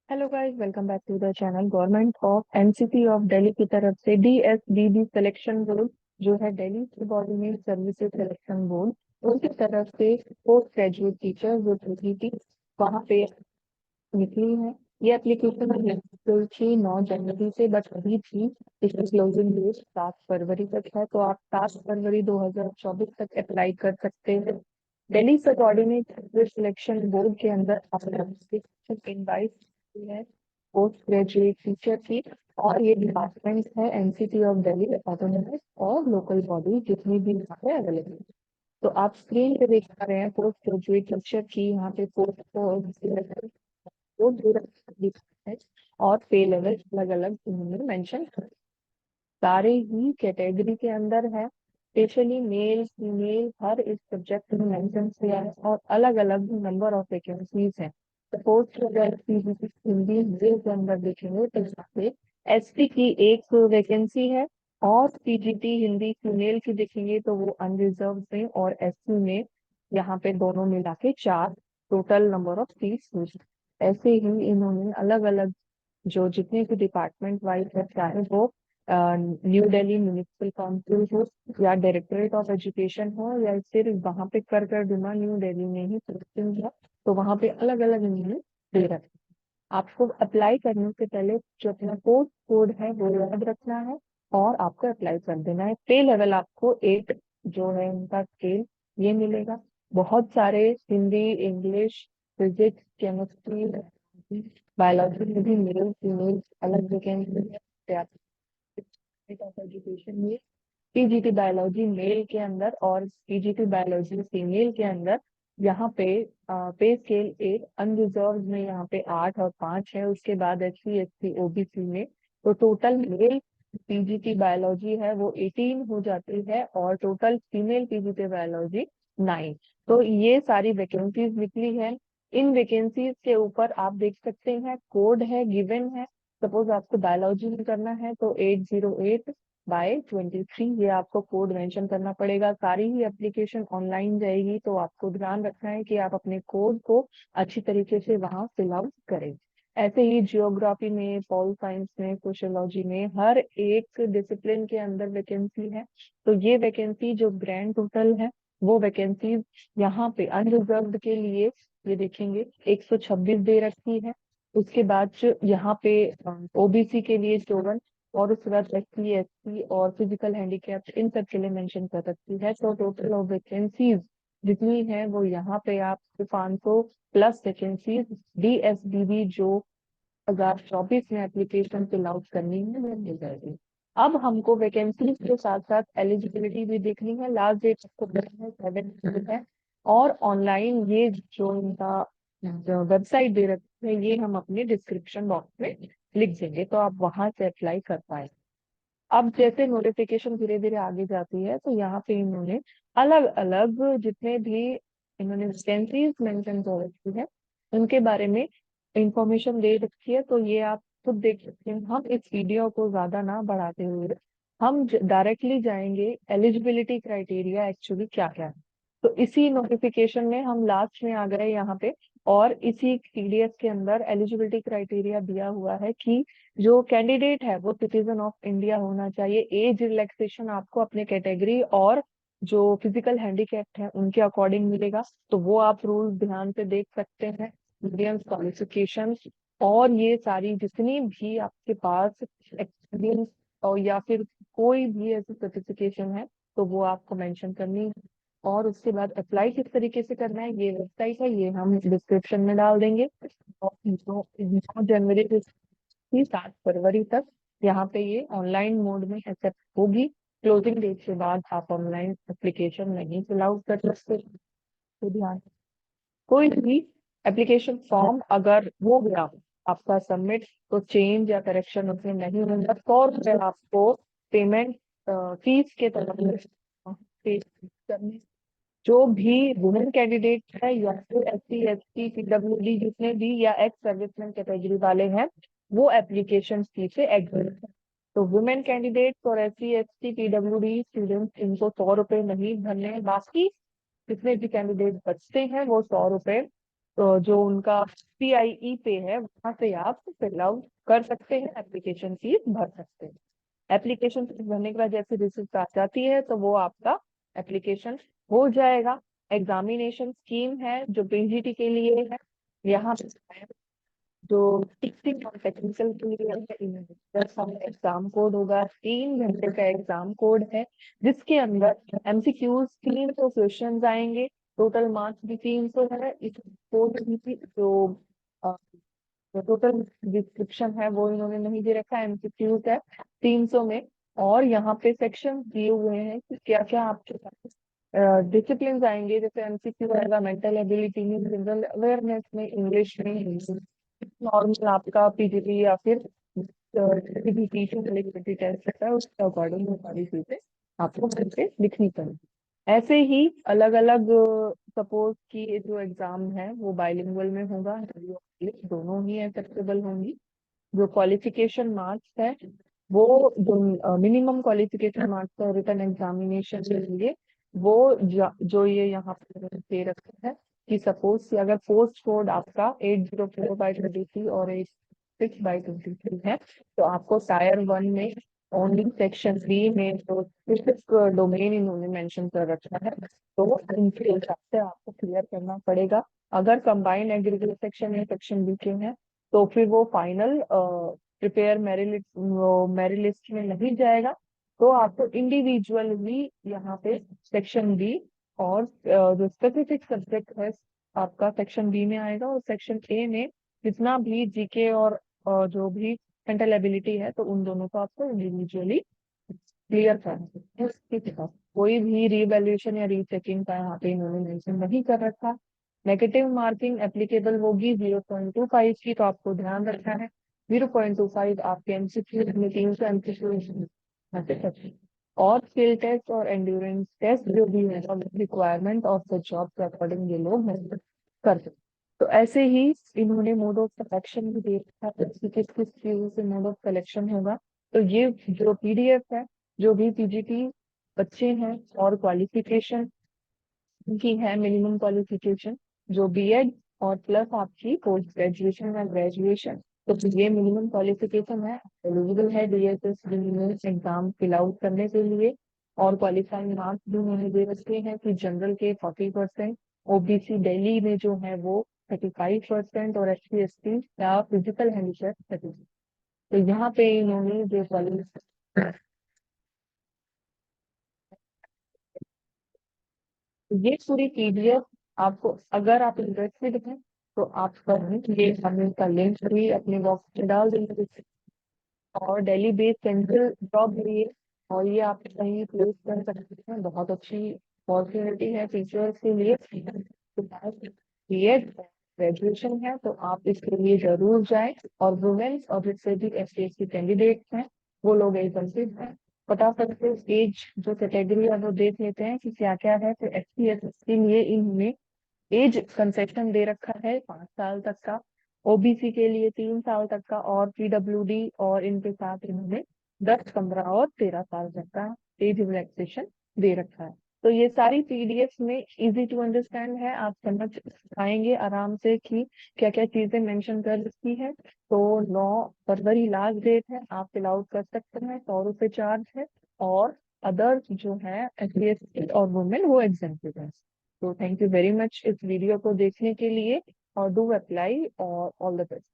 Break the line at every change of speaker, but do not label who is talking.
Hello guys, welcome back to the channel. Government of NCT of Delhi की तरफ से DSBB selection board जो है, Delhi subordinate services selection board, उनकी तरफ से पोस्ट ग्रेजुएट टीचर जो थी वहाँ पे निकली है। ये एप्लीकेशन निकली थी 9 जनवरी से, बट अभी थी इसकी क्लोजिंग डेट 7 फरवरी तक है। तो आप 7 फरवरी 2024 तक अप्लाई कर सकते हैं। दिल्ली सबऑर्डिनेट सिलेक्शन बोर्ड के अंदर आपने इनवाइट है पोस्ट ग्रेजुएट टीचर की। और ये डिपार्टमेंट है एनसीटी ऑफ दिल्ली ऑटोनोमस और लोकल बॉडी जितनी भी यहाँ पे अवेलेबल है। तो आप स्क्रीन पे देख पा रहे हैं पोस्ट ग्रेजुएट टीचर की यहाँ पे पोस्ट वो दे रखी है और पे लेवल अलग अलग उन्होंने मेंशन कर। सारे ही कैटेगरी के अंदर है, स्पेशली मेल फीमेल हर एक सब्जेक्ट में मेंशन किया है और अलग अलग नंबर ऑफ वैकेंसीज हैं। सपोज अगर हिंदी मेल के अंदर देखेंगे तो यहाँ पे एसटी की एक वैकेंसी है, और पीजीटी हिंदी फीमेल की देखेंगे तो वो अनरिजर्व में और एससी में यहाँ पे दोनों मिला के 4 टोटल नंबर ऑफ सीट्स हुई। ऐसे ही इन्होंने अलग अलग जो जितने भी डिपार्टमेंट वाइज है, चाहे वो न्यू दिल्ली म्यूनिसिपल काउंसिल हो या डायरेक्टरेट ऑफ एजुकेशन हो या सिर्फ वहां पे कर दुमा न्यू दिल्ली में ही पोस्टिंग है, तो वहां पे अलग अलग इन्होंने दे रखा है। आपको अप्लाई करने से पहले जो अपना पोस्ट कोड है वो याद रखना है और आपको अप्लाई कर देना है। पे लेवल आपको 8 जो है उनका स्केल ये मिलेगा। बहुत सारे Hindi, English, physics, chemistry, biology में भी मेल फीमेल अलग वैकेंसी है। एजुकेशन में पीजीटी बायोलॉजी मेल के अंदर और पीजीटी बायोलॉजी फीमेल के अंदर यहाँ पे स्केल 8, अनरिजर्व में यहाँ पे 8 और 5 है। उसके बाद एससी एसटी ओबीसी में तो टोटल मेल पीजीटी बायोलॉजी है वो 18 हो जाती है और टोटल फीमेल पीजीटी बायोलॉजी 9। तो ये सारी वैकेंसीज निकली है। इन वैकेंसीज के ऊपर आप देख सकते हैं कोड है गिवन है। सपोज आपको बायोलॉजी में करना है तो 808/23 ये आपको कोड मेंशन करना पड़ेगा। सारी ही एप्लीकेशन ऑनलाइन जाएगी, तो आपको ध्यान रखना है कि आप अपने कोड को अच्छी तरीके से वहां फिल आउट करें। ऐसे ही जियोग्राफी में, पॉल साइंस में, सोशियोलॉजी में हर एक डिसिप्लिन के अंदर वैकेंसी है। तो ये वैकेंसी जो ग्रैंड टोटल है वो वैकेंसी यहाँ पे अनरिजर्व्ड के लिए ये देखेंगे 126 दे रखी है। उसके बाद यहाँ पे ओबीसी के लिए 54, और उसके बाद एससी एसटी और फिजिकल हैंडीकैप इन सब के लिए मेंशन कर रखी है। तो टोटल ऑफ वैकेंसीज जितनी है वो यहाँ पे आप 500 प्लस वैकेंसीज डीएसबीबी जो 2024 में एप्लीकेशन फिल आउट करनी है वो मिल जाएगी। अब हमको वैकेंसीज के साथ साथ एलिजिबिलिटी भी देखनी है। लास्ट डेट आपको पता है 7 है। और ऑनलाइन ये जो इनका वेबसाइट दे रखी है ये हम अपने डिस्क्रिप्शन बॉक्स में लिख देंगे, तो आप वहां से अप्लाई कर पाए। अब जैसे नोटिफिकेशन धीरे धीरे आगे जाती है तो यहाँ पे इन्होंने अलग अलग जितने भी इन्होंने वैकेंसीज मेंशन कर रखी है उनके बारे में इंफॉर्मेशन दे रखी है। तो ये आप खुद देख सकते हैं। हम इस वीडियो को ज्यादा ना बढ़ाते हुए हम डायरेक्टली जाएंगे एलिजिबिलिटी क्राइटेरिया एक्चुअली क्या क्या है। तो इसी नोटिफिकेशन में हम लास्ट में आ गए यहाँ पे, और इसी पीडीएफ के अंदर एलिजिबिलिटी क्राइटेरिया दिया हुआ है कि जो कैंडिडेट है वो सिटीजन ऑफ इंडिया होना चाहिए। एज रिलैक्सेशन आपको अपने कैटेगरी और जो फिजिकल हैंडीकैप है उनके अकॉर्डिंग मिलेगा। तो वो आप रूल ध्यान से देख सकते हैं, मीडियम क्वालिफिकेशन और ये सारी जितनी भी आपके पास एक्सपीरियंस और या फिर कोई भी ऐसी सर्टिफिकेशन है तो वो आपको मेंशन करनी है। और उसके बाद अप्लाई किस तरीके से करना है, ये वेबसाइट है, ये हम डिस्क्रिप्शन में डाल देंगे। और 9 जनवरी से 7 फरवरी तक यहाँ पे ये ऑनलाइन मोड में एक्सेप्ट होगी। क्लोजिंग डेट के बाद आप ऑनलाइन एप्लीकेशन नहीं फिल आउट कर सकते। तो ध्यान, कोई भी एप्लीकेशन फॉर्म अगर हो गया आपका सबमिट तो चेंज या करेक्शन उसमें नहीं होगा। 100 रुपये आपको पेमेंट फीस के तरफ पे करने। जो भी वुमेन कैंडिडेट है या फिर एससी एसटी पीडब्ल्यूडी जितने भी या एक्स सर्विसमैन कैटेगरी वाले हैं वो एप्लीकेशन फी से एग्जिट है। तो वुमेन कैंडिडेट और एससी एसटी पीडब्ल्यूडी स्टूडेंट्स इनको 100 रुपये नहीं भरने हैं। बाकी जितने भी कैंडिडेट बचते हैं वो 100 रुपये जो उनका PIE पे है वहां से आप फिल आउट कर सकते हैं, एप्लीकेशन फीस भर सकते हैं। एप्लीकेशन फीस भरने के बाद जैसे रिसिप्ट आ जाती है तो वो आपका एप्लीकेशन हो जाएगा। एग्जामिनेशन स्कीम है जो PGT के लिए है। यहाँ पे जो टीचिंग और टेक्निकल के लिए है, इनमें 10 साल एग्जाम कोड होगा, 3 घंटे का एग्जाम कोड है, जिसके अंदर MCQs 300 क्वेश्चन आएंगे। टोटल मार्क्स भी 300 है। इस कोड की जो टोटल डिस्क्रिप्शन है वो इन्होंने नहीं दे रखा है, MCQs है 300 में। और यहाँ पे सेक्शन दिए हुए हैं कि क्या क्या आपके पास डिसिप्लिन आएंगे, जैसे MCQ रहेगा मेंटल एबिलिटी में, जनरल अवेयरनेस में, इंग्लिश में, नॉर्मल आपका PGP या फिर टीचिंग एलिजिबिलिटी टेस्ट रहता है, उसके अकॉर्डिंग वो सारी चीजें आपको करके लिखनी पड़ेगी। ऐसे ही अलग अलग, सपोज कि जो एग्जाम है वो बाइलिंगुअल में होगा, हिंदी और इंग्लिश दोनों ही एक्सेप्टेबल होंगी। जो क्वालिफिकेशन मार्क्स है वो, जो मिनिमम क्वालिफिकेशन मार्क्स है रिटन एग्जामिनेशन के लिए, वो जो ये यहाँ पे दे रखा है कि सपोज कि अगर पोस्ट कोड आपका 804/23 और 86/23 है, तो आपको टायर 1 में ओनली सेक्शन बी में जो स्पेसिफिक डोमेन इन्होंने मेंशन कर रखा है, तो इनके हिसाब से आपको क्लियर करना पड़ेगा। अगर कंबाइंड एग्रीगेट सेक्शन या सेक्शन बी के हैं तो फिर वो फाइनल प्रिपेयर मेरिट लिस्ट में नहीं जाएगा। तो आपको इंडिविजुअली यहाँ पे सेक्शन बी और जो स्पेसिफिक सब्जेक्ट है आपका सेक्शन बी में आएगा, और सेक्शन ए में जितना भी GK और जो भी मेंटल एबिलिटी है, तो उन दोनों को आपको इंडिविजुअली क्लियर करना है। ठीक है, कोई भी रीवैल्यूएशन या रीचेकिंग का यहाँ पे इन्होंने मेंशन नहीं कर रखा। नेगेटिव मार्किंग एप्लीकेबल होगी 0.25 की, तो आपको ध्यान रखना है 0.25 आपके MCQ में 300 MCQ और स्किल टेस्ट और एंड्योरेंस टेस्ट जो भी है रिक्वायरमेंट ऑफ द जॉब के अकॉर्डिंग ये लोग मेंशन करते हैं। तो ऐसे ही इन्होंने मोड ऑफ सिलेक्शन भी दे रखा है कि किस किस चीजों से मोड ऑफ सिलेक्शन होगा। तो ये जो PDF है, जो भी PGT बच्चे हैं और क्वालिफिकेशन की है, मिनिमम क्वालिफिकेशन जो B.Ed और प्लस आपकी पोस्ट ग्रेजुएशन या ग्रेजुएशन, तो ये मिनिमम क्वालिफिकेशन है, एलिजिबल है DSS एग्जाम फिल आउट करने के लिए। और क्वालिफाइंग मार्क्स भी उन्होंने दे रखे हैं कि जनरल के 40%, OBC दिल्ली में जो है वो 35% और SC ST या फिजिकल हैंडीकैप 30। तो यहाँ पे इन्होंने जो ये पूरी PDF आपको, अगर आप इंटरेस्टेड हैं तो आप करें, ये हम इसका लिंक भी अपने बॉक्स में डाल देंगे। और दिल्ली बेस्ड सेंट्रल जॉब है ये, और ये आप कहीं प्लेस कर सकते हैं, बहुत अच्छी अपॉर्चुनिटी है टीचर्स के लिए। BEd ग्रेजुएशन है तो आप इसके लिए जरूर जाएं। और वुमेन्स और जिससे भी SC ST कैंडिडेट हैं वो लोग एजेंसीज हैं, फटाफट से एज जो कैटेगरी है वो देख लेते हैं कि क्या क्या है। तो SC ST के लिए इनमें एज कंसेशन दे रखा है 5 साल तक का, OBC के लिए 3 साल तक का, और PWD और इनके साथ इन्होंने 10 15 और 13 साल तक का एज रिलैक्सेशन दे रखा है। तो ये सारी PDF में इजी टू अंडरस्टैंड है, आप समझ पाएंगे आराम से कि क्या क्या चीजें मेंशन कर रखी है। तो 9 फरवरी लास्ट डेट है, आप फिल आउट कर सकते हैं, 100 रुपये चार्ज है। और अदर्स जो है SC ST और वुमेन वो एग्जेम्प्टेड है। तो थैंक यू वेरी मच इस वीडियो को देखने के लिए, और डू अप्लाई और ऑल द बेस्ट।